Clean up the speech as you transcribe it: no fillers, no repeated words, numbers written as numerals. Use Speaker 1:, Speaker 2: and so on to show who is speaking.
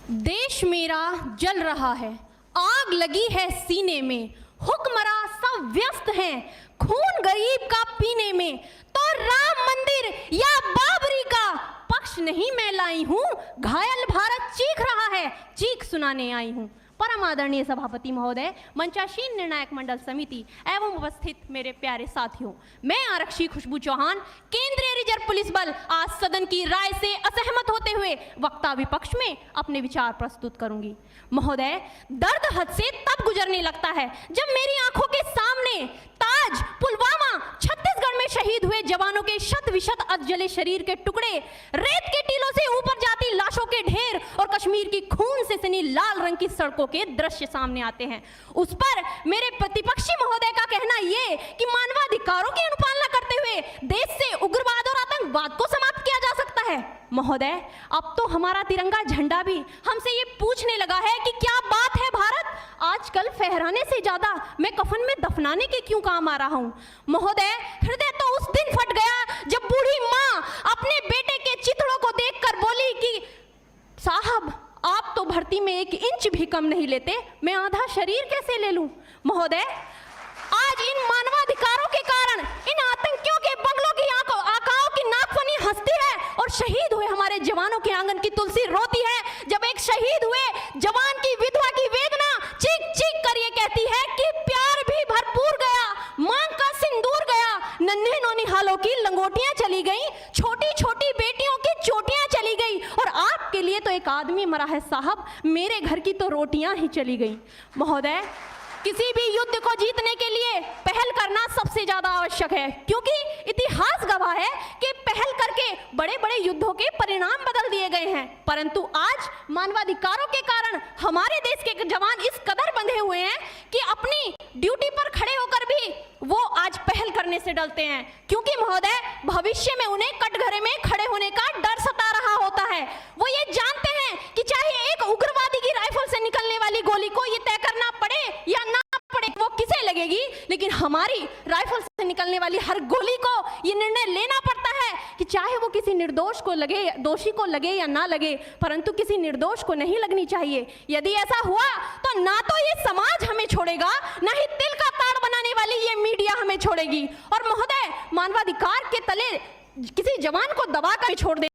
Speaker 1: देश मेरा जल रहा है, आग लगी है सीने में, हुक्मरां सब व्यस्त हैं खून गरीब का पीने में। तो राम मंदिर या बाबरी का पक्ष नहीं मैं लाई हूं, घायल भारत चीख रहा है, चीख सुनाने आई हूं। परम आदरणीय सभापति महोदय, मंचासीन निर्णायक मंडल समिति एवं उपस्थित मेरे प्यारे साथियों, मैं आरक्षी खुशबू चौहान केंद्रीय रिजर्व पुलिस बल आज सदन की राय से असहमत होते हुए वक्ता विपक्ष में अपने विचार प्रस्तुत करूंगी। महोदय, दर्द हद से तब गुजरने लगता है जब मेरी आंखों के सामने ताज, पुलवामा, छत्तीसगढ़ में शहीद हुए जवानों के शत विशत अधजले शरीर के टुकड़े, रेत के टीलों से ऊपर जाती लाशों के ढेर और कश्मीर की खून से सनी लाल रंग की सड़कों के दृश्य सामने आते हैं। उस पर मेरे प्रतिपक्षी महोदय का कहना ये कि मानवाधिकारों की अनुपालना करते हुए देश से उग्रवाद और आतंकवाद को समाप्त किया जा सकता है। महोदय, अब तो हमारा तिरंगा झंडा भी हमसे ये पूछने लगा है कि क्या बात है भारत, आजकल फहराने से ज्यादा मैं कफन में दफनाने के क्यों काम आ रहा हूं। महोदय, हृदय तो उस दिन फट गया जब बूढ़ी माँ अपने बेटे के चिथड़ों को देखकर बोली कि साहब, आप तो भर्ती में 1 इंच भी कम नहीं लेते, मैं आधा शरीर कैसे ले लूं। महोदय, आज इन मानवाधिकारों के कारण इन आतंकियों के बंगलों की आकाओं की नाकफनी हंसती है और शहीद हुए हमारे जवानों के आंगन की तुलसी रोती है। जब एक शहीद हुए जवान की विधवा की वेदना चीख चीख कर ये कहती है कि प्यार भी भरपूर गया, मांग का सिंदूर गया, नन्हे नौनिहालों की लंगोटियां चली गई, छोटी छोटी बेटियों की चोटियां चली गई और आपके लिए तो एक आदमी मरा है साहब, मेरे घर की तो रोटियां ही चली गई। महोदय, किसी भी युद्ध को जीतने के लिए पहल करना सबसे ज्यादा आवश्यक है, क्योंकि इतिहास गवाह है कि पहल करके बड़े बड़े युद्धों के परिणाम बदल दिए गए हैं। परंतु आज मानवाधिकारों के कारण हमारे देश के जवान इस कदर बंधे हुए हैं कि अपनी ड्यूटी पर खड़े होकर भी वो आज पहल करने से डरते हैं, क्योंकि महोदय भविष्य में उन्हें कटघरे में खड़े होने का डर सता रहा होता है। वो ये जानते हैं कि चाहे एक उग्रवादी की राइफल से निकलने वाली गोली को ये तय करना पड़े या ना पड़े, वो किसे लगेगी, लेकिन हमारी राइफल से निकलने वाली हर गोली को ये निर्णय लेना पड़ता है कि चाहे वो किसी निर्दोष को लगे, दोषी को लगे या ना लगे, परंतु किसी निर्दोष को नहीं लगनी चाहिए। यदि ऐसा हुआ तो ना तो ये समाज हमें छोड़ेगा, ना ही तिल का ताड़ बनाने वाली ये मीडिया हमें छोड़ेगी। और महोदय, मानवाधिकार के तले किसी जवान को दबा कर छोड़ दे